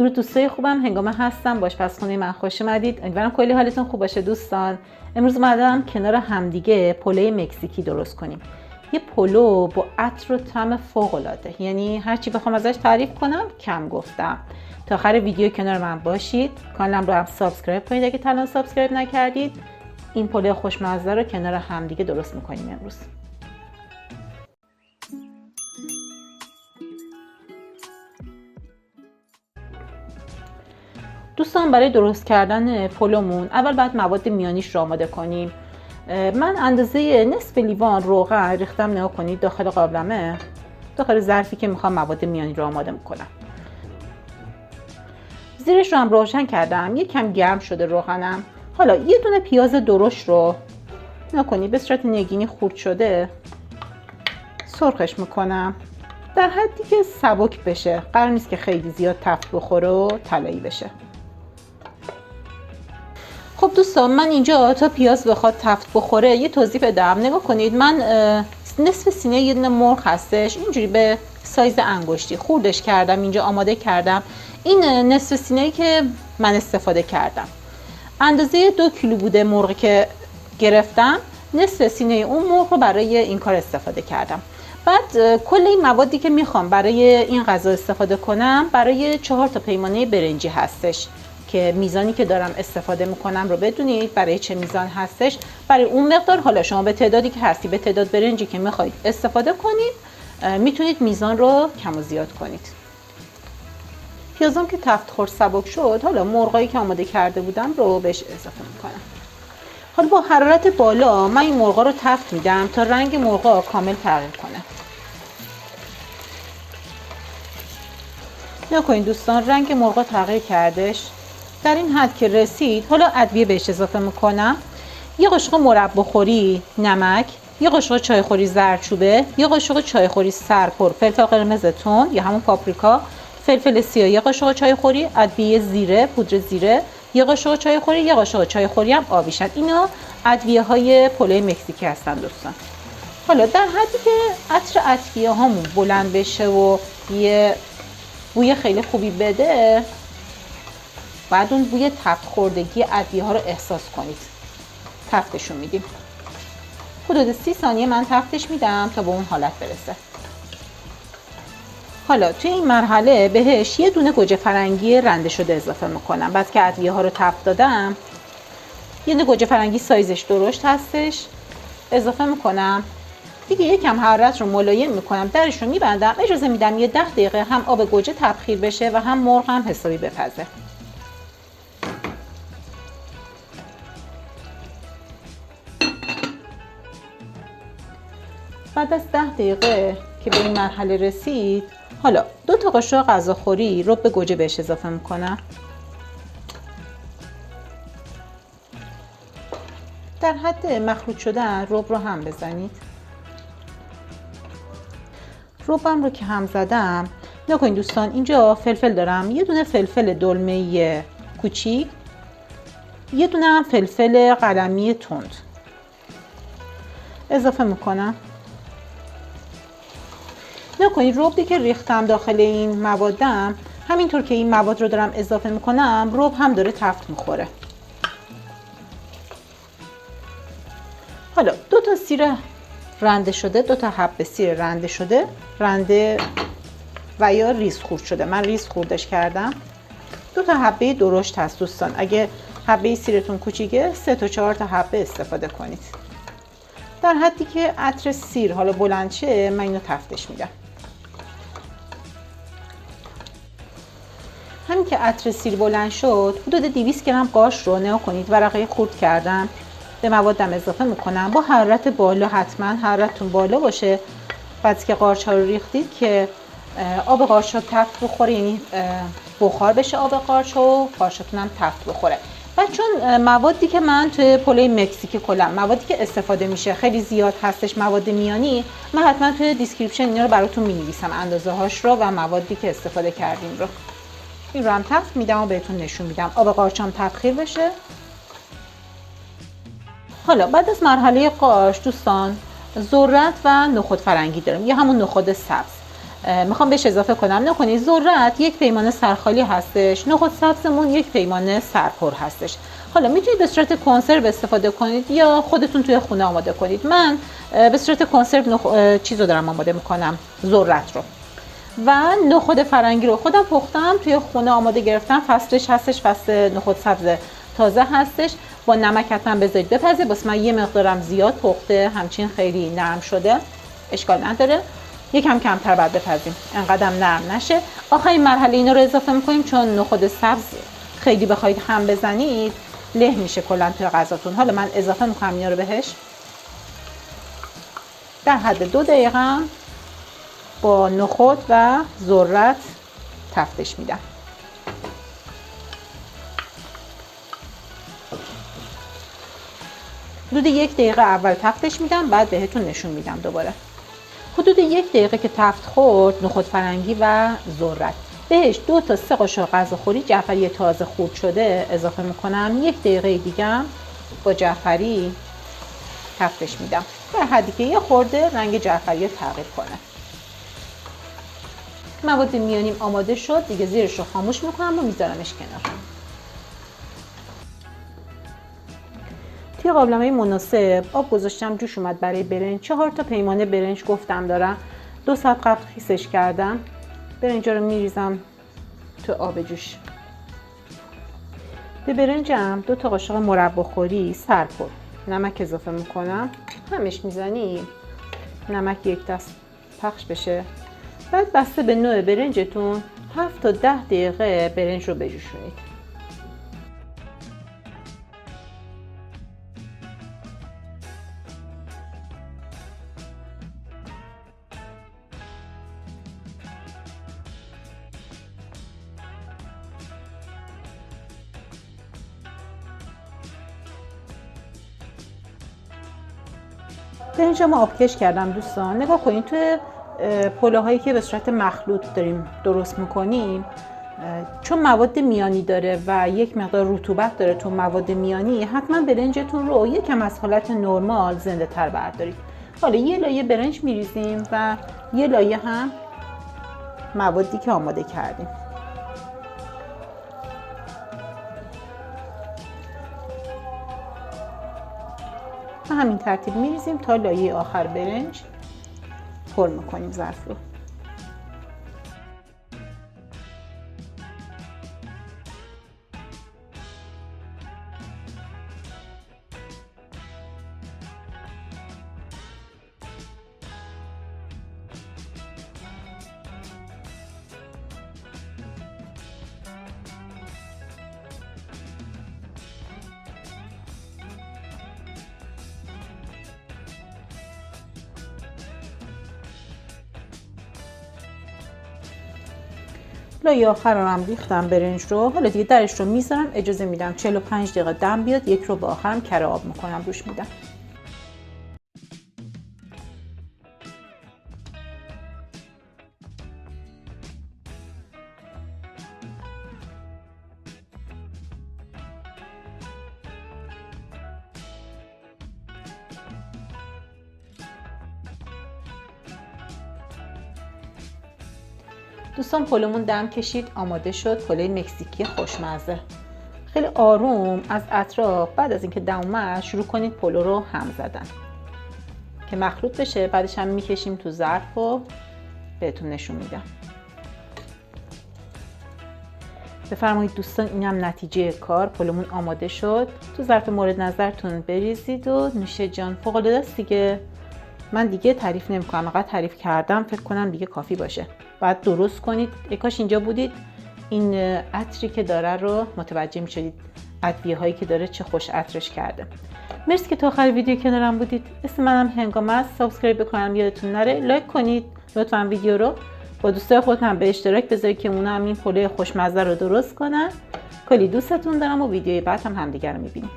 درود دوستای خوبم، هنگامه هستم. آشپزخونه من خوش اومدید. امیدوارم کلی حالتون خوب باشه دوستان. امروز اومدم کنار همدیگه پلو مکزیکی درست کنیم. یه پلو با عطر و طعم فوق العاده، یعنی هر چی بخوام ازش تعریف کنم کم گفتم. تا آخر ویدیو کنار من باشید. کانالم رو هم سابسکرایب کنید اگه تا الان سابسکرایب نکردید. این پلو خوشمزه رو کنار همدیگه درست می‌کنیم امروز. دوستان برای درست کردن پلومون اول باید مواد میانیش رو آماده کنیم. من اندازه نصف لیوان روغن ریختم، نگاه کنید داخل قابلمه، داخل ظرفی که میخوام مواد میانی رو آماده میکنم. زیرش رو هم روشن کردم، یک کم گرم شده روغنم. حالا یه دونه پیاز درشت رو نگاه کنید به صورت نگینی خورد شده سرخش میکنم، در حدی که سبک بشه، قرار نیست که خیلی زیاد تفت بخوره و طلایی بشه. خب دوستان، من اینجا تا پیاز بخواد تفت بخوره یه توضیح بدم. نگاه کنید، من نصف سینه یه دونه مرغ هستش، اینجوری به سایز انگشتی خوردش کردم، اینجا آماده کردم. این نصف سینه‌ای که من استفاده کردم اندازه 2 کیلو بوده. مرغی که گرفتم نصف سینه اون مرغ رو برای این کار استفاده کردم. بعد کل این موادی که میخوام برای این غذا استفاده کنم برای 4 تا پیمانه برنجی هستش که میزانی که دارم استفاده میکنم رو بدونید برای چه میزان هستش. برای اون مقدار حالا شما به تعدادی که هستی، به تعداد برنجی که میخواید استفاده کنید، میتونید میزان رو کم و زیاد کنید. پیازم که تفت خورد سبک شد، حالا مرغایی که آماده کرده بودم رو بهش اضافه میکنم. حالا با حرارت بالا من این مرغا رو تفت میدم تا رنگ مرغا کامل تغییر کنه. نگاه کنید دوستان، رنگ مرغا تغییر کردش. در این حد که رسید، حالا ادویه بهش اضافه میکنم. یه قاشق مربا خوری نمک، یه قاشق چایخوری زردچوبه، یه قاشق چایخوری سرپر فلفل قرمز تند یا همون پاپریکا، فلفل سیاه یه قاشق چایخوری، ادویه زیره، پودر زیره یه قاشق چایخوری، یه قاشق چایخوری هم آبیشن. اینا ادویه های پلو مکزیکی هستن دوستان. حالا در حدی که عطر ادویه هامون بلند بشه و یه بوی خیلی خوبی بده، بعد اون بوی تفت خوردگی ادویه ها رو احساس کنید. تفتشون میدیم. حدود 30 ثانیه من تفتش میدم تا به اون حالت برسه. حالا توی این مرحله بهش یه دونه گوجه فرنگی رنده شده اضافه میکنم. بعد که ادویه ها رو تفت دادم، یه دونه گوجه فرنگی سایزش درشت هستش اضافه میکنم. دیگه یکم حرارت رو ملایم میکنم، درش رو میبندم، اجازه میدم یه 10 دقیقه هم آب گوجه تبخیر بشه و هم مرغ هم حسابی بپزه. بعد از 10 دقیقه که به این مرحله رسید، حالا 2 تا قاشق غذاخوری رب گوجه بهش اضافه میکنم. در حد مخلوط شدن رب رو هم بزنید. ربم رو که هم زدم، نگاه کنید دوستان، اینجا فلفل دارم، یه دونه فلفل دلمه کوچیک، یه دونه هم فلفل قلمی تند اضافه میکنم. نگاه کنید ربی که ریختم داخل این موادم، همینطور که این مواد رو دارم اضافه میکنم رب هم داره تفت میخوره. حالا 2 تا سیر رنده شده، 2 تا حب سیر رنده شده، رنده و یا ریز خورد شده، من ریز خوردش کردم. 2 تا حبه درشت هست دوستان، اگه حبه سیرتون کوچیکه 3 تا 4 تا حبه استفاده کنید. در حدی که عطر سیر حالا بلند شه من اینو تفتش میدم. همین که عطر سیر بلند شد، حدود 200 گرم قارچ رو نگاه کنید ورقه خورد کردم به موادم اضافه میکنم. با حرارت بالا، حتما حرارتتون بالا باشه. بعد که قارچ ها رو ریختید که آب قارچ ها تفت بخوره، یعنی بخار بشه آب قارچ ها و قارچتون هم تفت بخوره. و چون موادی که من توی پلو مکزیکی کلا موادی که استفاده میشه خیلی زیاد هستش، مواد میانی، من حتما توی دیسکریپشن اینا رو براتون مینویسم، اندازه هاش رو و موادی که استفاده کردیم رو. این رو هم تفت میدم و بهتون نشون میدم آب قارچ هم تبخیر بشه. حالا بعد از مرحله قارچ دوستان، ذرت و نخود فرنگی داریم یا همون نخود سبز. میخوام بهش اضافه کنم. نکنید ذرت یک پیمانه سرخالی هستش، نخود سبزمون یک پیمانه سرپر هستش. حالا میتونید به صورت کنسرو استفاده کنید یا خودتون توی خونه آماده کنید. من به صورت کنسرو چیزو دارم آماده میکنم، ذرت رو. و نخود فرنگی رو خودم پختم توی خونه آماده گرفتم، فصلش هستش، فصل نخود سبز تازه هستش. با نمک حتما بذارید بپزه، واسه من یه مقدارم زیاد پخته، همچین خیلی نرم شده، اشکال نداره. یکم کمتر بعد بپزیم، انقدرم نرم نشه. آخرین مرحله اینا رو اضافه میکنیم، چون نخود سبز خیلی بخواید هم بزنید له میشه کلا توی غذاتون. حالا من اضافه میکنم اینا رو بهش. در حد 2 دقیقه با نخود و ذرت تفتش میدم. حدود 1 دقیقه اول تفتش میدم، بعد بهتون نشون میدم دوباره. حدود 1 دقیقه که تفت خورد، نخود فرنگی و ذرت، بهش 2 تا 3 قاشق غذاخوری جعفری تازه خورد شده اضافه میکنم. 1 دقیقه دیگه با جعفری تفتش میدم، در حدی که یه خورده رنگ جعفری تغییر کنه. مواد میانیم آماده شد دیگه، زیرش رو خاموش میکنم و میذارمش کنار. توی قابلمه مناسب آب گذاشتم جوش اومد برای برنج. 4 تا پیمانه برنج گفتم دارم، 2 ساعت قبل خیسش کردم. برنجا رو میریزم تو آب جوش. به برنجم 2 تا قاشق مرباخوری سرپر نمک اضافه میکنم. همش میزنیم نمک 1 دست پخش بشه. بعد بسته به نوع برنجتون 7 تا 10 دقیقه برنج رو بجوشونید. برنجمو آبکش کردم دوستان. نگاه کنید توی پلوهایی که به صورت مخلوط داریم درست میکنیم، چون مواد میانی داره و یک مقدار رطوبت داره تو مواد میانی، حتما برنجتون رو یکم از حالت نرمال زنده تر بردارید. حالا یه لایه برنج میریزیم و یه لایه هم موادی که آماده کردیم. به همین ترتیب میریزیم تا لایه آخر برنج پر میکنیم ظرف رو. لایه آخر رو هم ریختم برنج رو. حالا دیگه درش رو میذارم، اجازه میدم 45 دقیقه دم بیاد. 1 رو با آخرم کره آب میکنم روش میدم. دوستان پلومون دم کشید، آماده شد. پلوی مکزیکی خوشمزه. خیلی آروم از اطراف بعد از اینکه دم اومد شروع کنید پلو رو هم زدن که مخلوط بشه. بعدش هم میکشیم تو ظرف و بهتون نشون میدم. بفرمایید دوستان، اینم نتیجه کار. پلومون آماده شد. تو ظرف مورد نظرتون بریزید و نوش جان. فوق العاده است دیگه. من دیگه تعریف نمی‌کنم، فقط تعریف کردم، فکر کنم دیگه کافی باشه. بعد درست کنید. کاش اینجا بودید این عطری که داره رو متوجه می‌شدید، ادویه هایی که داره چه خوش عطرش کرده. مرسی که تا آخر ویدیو کنارم بودید. اسم منم هنگام است. سابسکرایب بکنم یادتون نره. لایک کنید لطفاً ویدیو رو. با دوستای خودتون به اشتراک بذارید که اونا هم این پلوی خوشمزه رو درست کنن. کلی دوستتون دارم و ویدیوی بعد هم همدیگه رو می‌بینیم.